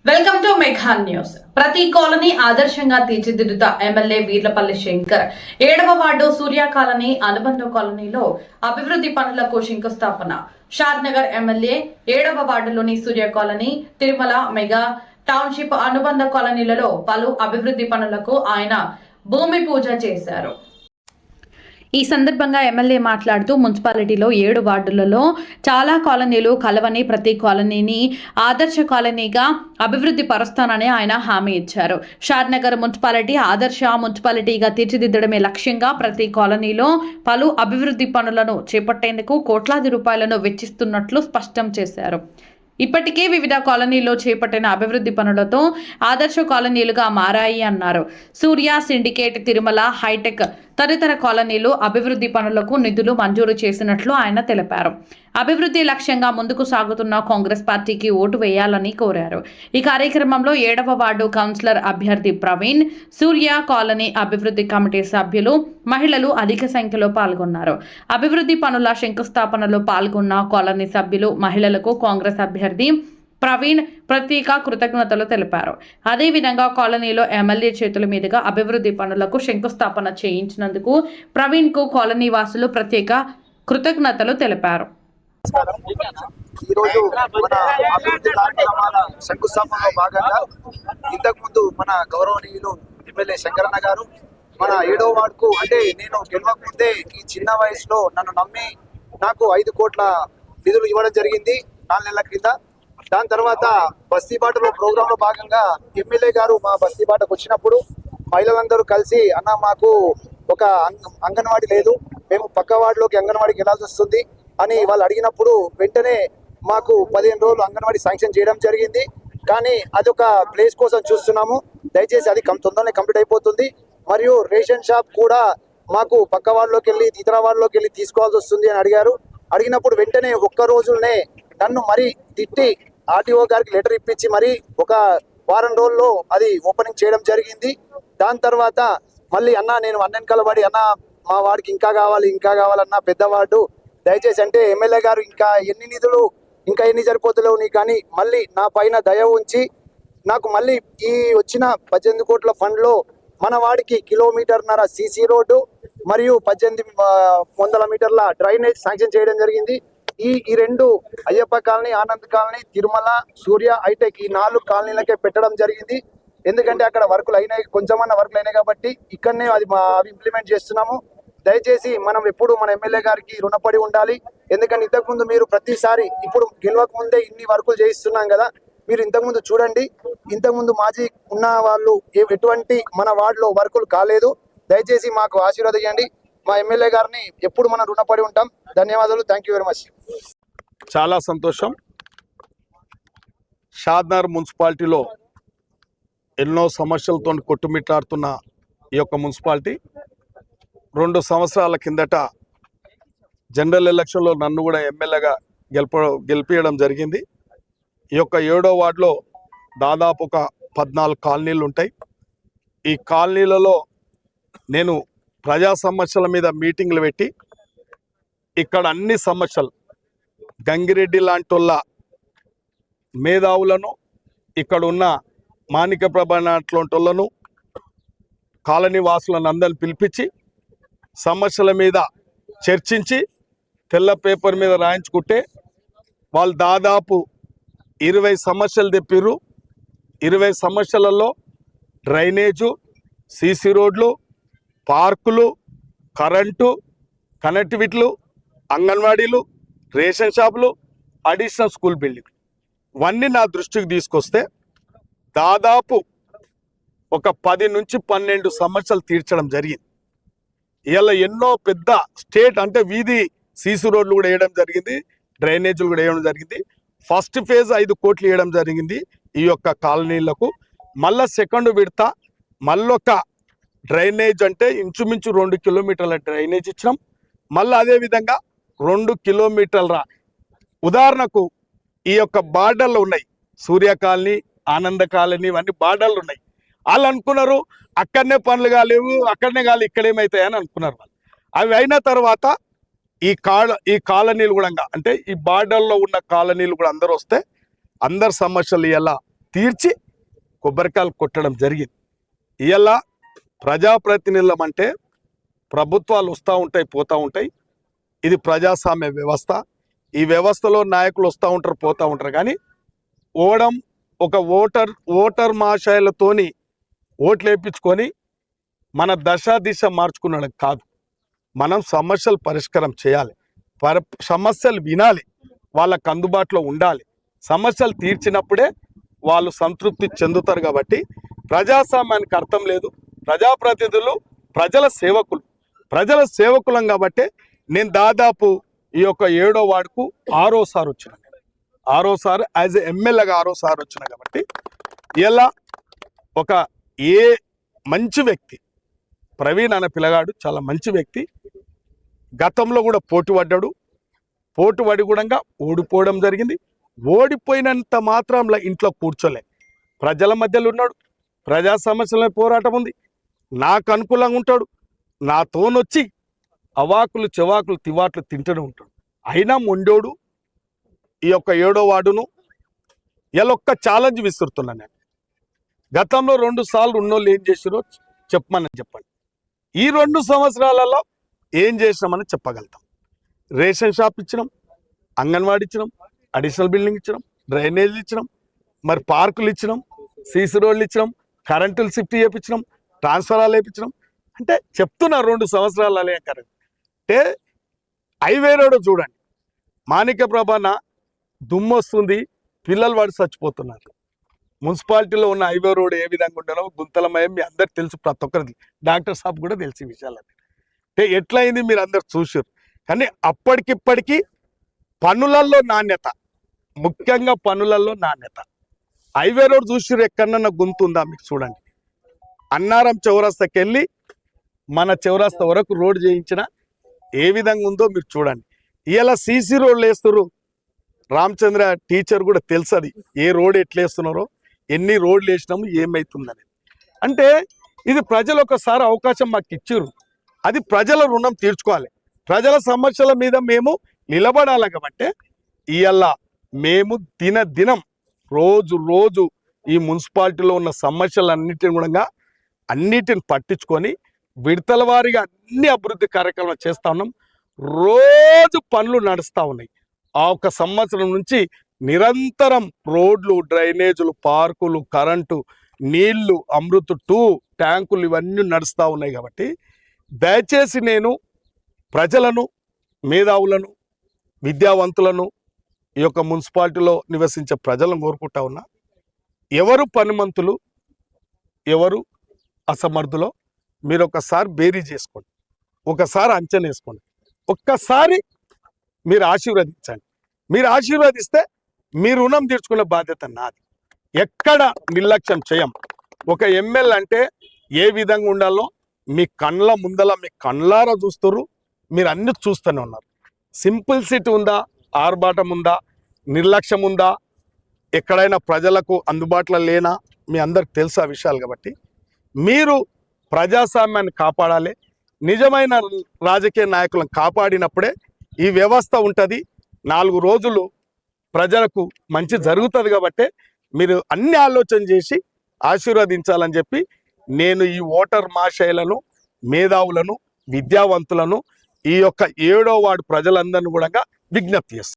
Welcome to Megha news. ప్రతి colony ఆదర్శంగా తీర్చిదిద్దుతా MLA Veerlapalli Shankar 7వ వార్డు సూర్య కాలనీ అనుబంధ కాలనీలో అభివృద్ధి పనులకు శంకుస్థాపన. షాద్ నగర్ ఎమ్మెల్యే 7వ వార్డులోని సూర్య కాలనీ, తిరుమల మెగా టౌన్షిప్ అనుబంధ కాలనీలలో పలు అభివృద్ధి పనులకు ఆయన భూమి పూజ చేశారు. ఈ సందర్భంగా ఎమ్మెల్యే మాట్లాడుతూ మున్సిపాలిటీలో 7 వార్డులలో చాలా కాలనీలు కలవని ప్రతి కాలనీని ఆదర్శ కాలనీగా అభివృద్ధి పరుస్తానని ఆయన హామీ ఇచ్చారు. షాద్ నగర్ మున్సిపాలిటీ ఆదర్శ మున్సిపాలిటీగా తీర్చిదిద్దడమే లక్ష్యంగా ప్రతి కాలనీలో పలు అభివృద్ధి పనులను చేపట్టేందుకు కోట్లాది రూపాయలను వెచ్చిస్తున్నట్లు స్పష్టం చేశారు. ఇప్పటికే వివిధ కాలనీల్లో చేపట్టిన అభివృద్ధి పనులతో ఆదర్శ కాలనీలుగా మారాయి అన్నారు. సూర్య, సిండికేట్, తిరుమల, హైటెక్ తదితర కాలనీలు అభివృద్ధి పనులకు నిధులు మంజూరు చేసినట్లు ఆయన తెలిపారు. అభివృద్ధి లక్ష్యంగా ముందుకు సాగుతున్న కాంగ్రెస్ పార్టీకి ఓటు వేయాలని కోరారు. ఈ కార్యక్రమంలో 7వ వార్డు కౌన్సిలర్ అభ్యర్థి ప్రవీణ్, సూర్య కాలనీ అభివృద్ధి కమిటీ సభ్యులు, మహిళలు అధిక సంఖ్యలో పాల్గొన్నారు. అభివృద్ధి పనుల శంకుస్థాపనలో పాల్గొన్న కాలనీ సభ్యులు, మహిళలకు కాంగ్రెస్ అభ్యర్థి ప్రవీణ్ ప్రత్యేక కృతజ్ఞతలు తెలిపారు. అదేవిధంగా కాలనీలో ఎమ్మెల్యే చేతుల మీదుగా అభివృద్ధి పనులకు శంకుస్థాపన చేయించినందుకు ప్రవీణ్ కు కాలనీ వాసులు ప్రత్యేక కృతజ్ఞతలు తెలిపారు. ఈరోజు మన అభివృద్ధి కార్యక్రమాల శంకుస్థాపనలో భాగంగా ఇంతకు ముందు మన గౌరవనీయులు ఎమ్మెల్యే శంకరన్న గారు మన 7వ వార్డుకు, అంటే నేను గెలవకముందే ఈ చిన్న వయసులో నన్ను నమ్మి నాకు 5 కోట్ల నిధులు ఇవ్వడం జరిగింది 4 నెలల క్రింద. దాని తర్వాత బస్తీబాటలో ప్రోగ్రామ్ లో భాగంగా ఎమ్మెల్యే గారు మా బస్తీబాటకు వచ్చినప్పుడు మహిళలందరూ కలిసి, అన్న మాకు ఒక అంగన్వాడీ లేదు, మేము పక్క వార్డులోకి అంగన్వాడీకి వెళ్ళాల్సి వస్తుంది అని వాళ్ళు అడిగినప్పుడు వెంటనే మాకు 15 రోజులు అంగన్వాడీ శాంక్షన్ చేయడం జరిగింది. కానీ అదొక ప్లేస్ కోసం చూస్తున్నాము, దయచేసి అది తొందరనే కంప్లీట్ అయిపోతుంది. మరియు రేషన్ షాప్ కూడా మాకు పక్క వార్డులోకి వెళ్ళి ఇతర వార్డులోకి వెళ్ళి తీసుకోవాల్సి వస్తుంది అని అడిగారు. అడిగినప్పుడు వెంటనే ఒక్క రోజులనే నన్ను మరీ తిట్టి ఆర్టీఓ గారికి లెటర్ ఇప్పించి మరి ఒక వారం రోజుల్లో అది ఓపెనింగ్ చేయడం జరిగింది. దాని తర్వాత మళ్ళీ అన్న నేను అన్నెనకాల పడి, అన్న మా వాడికి ఇంకా కావాలన్న పెద్ద వార్డు, దయచేసి అంటే ఎమ్మెల్యే గారు ఇంకా ఎన్ని నిధులు ఇంకా ఎన్ని సరిపోతలేవు నీకు కానీ మళ్ళీ నా పైన దయ ఉంచి నాకు మళ్ళీ ఈ వచ్చిన 18 కోట్ల ఫండ్లో మన వాడికి 1.5 కిలోమీటర్ల సీసీ రోడ్డు మరియు 1800 మీటర్ల డ్రైనేజ్ శాంక్షన్ చేయడం జరిగింది. ఈ 2 అయ్యప్ప కాలనీ, ఆనంద్ కాలనీ, తిరుమల, సూర్య, హైటెక్ ఈ 4 కాలనీలకే పెట్టడం జరిగింది. ఎందుకంటే అక్కడ వర్కులు అయినాయి, కొంచెమన్నా వర్కులు అయినాయి కాబట్టి ఇక్కడనే అవి ఇంప్లిమెంట్ చేస్తున్నాము. దయచేసి మనం ఎప్పుడు మన ఎమ్మెల్యే గారికి రుణపడి ఉండాలి. ఎందుకంటే ఇంతకుముందు మీరు ప్రతిసారి ఇప్పుడు గెలవక ముందే ఇన్ని వర్కులు చేయిస్తున్నాం కదా, మీరు ఇంతకుముందు చూడండి, ఇంతకుముందు మాజీ ఉన్న వాళ్ళు ఎటువంటి మన వార్డులో వర్కులు కాలేదు. దయచేసి మాకు ఆశీర్వదించండి. మా ఎమ్మెల్యే గారిని ఎప్పుడు మనం రుణపడి ఉంటాం. ధన్యవాదాలు. Thank you very much. చాలా సంతోషం. షాద్నగర్ మున్సిపాలిటీలో ఎన్నో సమస్యలతో కొట్టుమిట్టాడుతున్న ఈ యొక్క మున్సిపాలిటీ 2 సంవత్సరాల కిందట జనరల్ ఎలక్షన్లో నన్ను కూడా ఎమ్మెల్యేగా గెలిపించడం జరిగింది. ఈ యొక్క 7వ వార్డులో దాదాపు ఒక 14 కాలనీలు ఉంటాయి. ఈ కాలనీలలో నేను ప్రజా సమస్యల మీద మీటింగ్లు పెట్టి ఇక్కడ అన్ని సమస్యలు, గంగిరెడ్డి లాంటి వాళ్ళ మేధావులను, ఇక్కడ ఉన్న మాణిక ప్రభ లాంటి వాళ్ళను, కాలనీ వాసులను అందరిని పిలిపించి సమస్యల మీద చర్చించి తెల్ల పేపర్ మీద రాయించుకుంటే వాళ్ళు దాదాపు 20 సమస్యలు తెప్పిర్రు. 20 సమస్యలలో డ్రైనేజు, సీసీ రోడ్లు, పార్కులు, కరెంటు, కనెక్టివిటీలు, అంగన్వాడీలు, రేషన్ షాపులు, అడిషనల్ స్కూల్ బిల్డింగ్ ఇవన్నీ నా దృష్టికి తీసుకొస్తే దాదాపు ఒక 10 నుంచి 12 సమస్యలు తీర్చడం జరిగింది. ఇలా ఎన్నో పెద్ద స్టేట్ అంటే వీధి సీసీ రోడ్లు కూడా వేయడం జరిగింది, డ్రైనేజీలు కూడా వేయడం జరిగింది. ఫస్ట్ ఫేజ్ 5 కోట్లు వేయడం జరిగింది ఈ యొక్క కాలనీలకు. మళ్ళీ సెకండ్ విడత మళ్ళొక డ్రైనేజ్ అంటే ఇంచుమించు 2 కిలోమీటర్ల డ్రైనేజ్ ఇచ్చినాం. మళ్ళీ అదేవిధంగా 2 కిలోమీటర్ల ఉదాహరణకు ఈ యొక్క బార్డర్లు ఉన్నాయి, సూర్య కాలనీ, ఆనంద కాలనీ, ఇవన్నీ బార్డర్లు ఉన్నాయి. వాళ్ళు అనుకున్నారు అక్కడనే పనులు కాలేవు, అక్కడనే కాదు, ఇక్కడేమవుతాయని అనుకున్నారు వాళ్ళు. అవి అయిన తర్వాత ఈ కాలనీలు కూడా అంటే ఈ బార్డర్లో ఉన్న కాలనీలు కూడా అందరూ వస్తే అందరు సమస్యలు ఇలా తీర్చి కొబ్బరికాయలు కొట్టడం జరిగింది. ఇలా ప్రజాప్రతినిధులం అంటే ప్రభుత్వాలు వస్తూ ఉంటాయి పోతూ ఉంటాయి. ఇది ప్రజాస్వామ్య వ్యవస్థ. ఈ వ్యవస్థలో నాయకులు వస్తూ ఉంటారు పోతూ ఉంటారు. కానీ ఒక ఓటర్ మహాశయులతోని ఓట్లు వేయించుకొని మన దిశ మార్చుకున్నాడు కాదు. మనం సమస్యలు పరిష్కారం చేయాలి, సమస్యలు వినాలి, వాళ్ళకు అందుబాటులో ఉండాలి. సమస్యలు తీర్చినప్పుడే వాళ్ళు సంతృప్తి చెందుతారు. కాబట్టి ప్రజాస్వామ్యానికి అర్థం లేదు. ప్రజాప్రతినిధులు ప్రజల సేవకులం కాబట్టి నేను దాదాపు ఈ యొక్క 7వ వార్డుకు 6సారి వచ్చిన, 6సారి యాజ్ ఎ ఎమ్మెల్యేగా 6సారి వచ్చిన. కాబట్టి ఇలా ఒక మంచి వ్యక్తి ప్రవీణ్ అనే పిల్లగాడు చాలా మంచి వ్యక్తి. గతంలో కూడా పోటీ పడి కూడా ఓడిపోవడం జరిగింది. ఓడిపోయినంత మాత్రంలో ఇంట్లో కూర్చోలే, ప్రజల మధ్యలో ఉన్నాడు. ప్రజా సమస్యలపై పోరాటం ఉంది. నాకు అనుకూలంగా ఉంటాడు. నాతోనొచ్చి అవాకులు చెవాకులు తివాట్లు తింటూనే ఉంటాడు. అయినా మొండోడు. ఈ యొక్క 7వ వార్డును ఇలా ఒక్క ఛాలెంజ్ విసురుతున్నాను నేను. గతంలో 2 సార్లు ఉన్నోళ్ళు ఏం చేసిరో చెప్పండి. ఈ 2 సంవత్సరాలలో ఏం చేసినామని చెప్పగలుగుతాం. రేషన్ షాప్ ఇచ్చినాం, అంగన్వాడీ ఇచ్చినాం, అడిషనల్ బిల్డింగ్ ఇచ్చినాం, డ్రైనేజీలు ఇచ్చినాం, మరి పార్కులు ఇచ్చినాం, సీసీ రోడ్లు ఇచ్చినాం, కరెంటులు షిఫ్ట్ చేయించినాం, ట్రాన్స్ఫరాలు వేయించినాం. అంటే చెప్తున్నా 2 సంవత్సరాలు కరెంట్ అంటే హైవే రోడ్ చూడండి. మాణిక్య ప్రభాన దుమ్ము వస్తుంది, పిల్లలు వాడు చచ్చిపోతున్నారు. మున్సిపాలిటీలో ఉన్న హైవే రోడ్ ఏ విధంగా ఉండేనో గుంతలమయం మీ అందరికి తెలుసు, ప్రతి ఒక్కరికి డాక్టర్ సాబ్ కూడా తెలిసి విషయాలని. అంటే ఎట్లయింది మీరు అందరు చూసారు. కానీ అప్పటికిప్పటికీ పనులలో నాణ్యత, ముఖ్యంగా పనులలో నాణ్యత. హైవే రోడ్ చూసారు, ఎక్కడన్నా గుంత ఉందా మీకు చూడండి. అన్నారం చౌరస్తాకి వెళ్ళి మన చౌరస్తా వరకు రోడ్ చేయించిన ఏ విధంగా ఉందో మీరు చూడండి. ఇలా సీసీ రోడ్లు వేస్తున్నారు. రామచంద్ర టీచర్ కూడా తెలుసు అది ఏ రోడ్ ఎట్లా వేస్తున్నారో, ఎన్ని రోడ్లు వేసినాము, ఏమవుతుందని. అంటే ఇది ప్రజలు ఒకసారి అవకాశం మాకు ఇచ్చారు. అది ప్రజల రుణం తీర్చుకోవాలి. ప్రజల సమస్యల మీద మేము నిలబడాలి. కాబట్టి ఇవాళ మేము దినం రోజు ఈ మున్సిపాలిటీలో ఉన్న సమస్యలన్నిటిని కూడా అన్నిటిని పట్టించుకొని విడతల వారీగా అన్ని అభివృద్ధి కార్యక్రమాలు చేస్తూ ఉన్నాం. రోజు పనులు నడుస్తూ ఉన్నాయి. ఆ 1 సంవత్సరం నుంచి నిరంతరం రోడ్లు, డ్రైనేజీలు, పార్కులు, కరెంటు, నీళ్లు, అమృత్ 2 ట్యాంకులు ఇవన్నీ నడుస్తూ ఉన్నాయి. కాబట్టి దయచేసి నేను ప్రజలను, మేధావులను, విద్యావంతులను, ఈ యొక్క మున్సిపాలిటీలో నివసించే ప్రజలను కోరుకుంటా ఉన్నా, ఎవరు పనిమంతులు ఎవరు అసమర్థులో మీరు ఒకసారి బేరీ చేసుకోండి, ఒకసారి అంచనా వేసుకోండి, ఒక్కసారి మీరు ఆశీర్వదించండి. మీరు ఆశీర్వదిస్తే మీ రుణం తీర్చుకునే బాధ్యత నాది. ఎక్కడ నిర్లక్ష్యం చేయం. ఒక ఎమ్మెల్యే అంటే ఏ విధంగా ఉండాలో మీ కళ్ళ ముందల మీ కళ్ళారా చూస్తారు. మీరు అన్ని చూస్తూనే ఉన్నారు. సింపుల్సిటీ ఉందా, ఆర్భాటం ఉందా, నిర్లక్ష్యం ఉందా, ఎక్కడైనా ప్రజలకు అందుబాటులో లేనా, మీ అందరికి తెలుసు ఆ విషయాలు. కాబట్టి మీరు ప్రజాస్వామ్యాన్ని కాపాడాలి. నిజమైన రాజకీయ నాయకులను కాపాడినప్పుడే ఈ వ్యవస్థ ఉంటుంది. 4 రోజులు ప్రజలకు మంచి జరుగుతుంది. కాబట్టి మీరు అన్ని ఆలోచన చేసి ఆశీర్వదించాలని చెప్పి నేను ఈ ఓటర్ మహాశయులను, మేధావులను, విద్యావంతులను, ఈ యొక్క 7వ వార్డు ప్రజలందరినీ కూడా విజ్ఞప్తి చేస్తాను.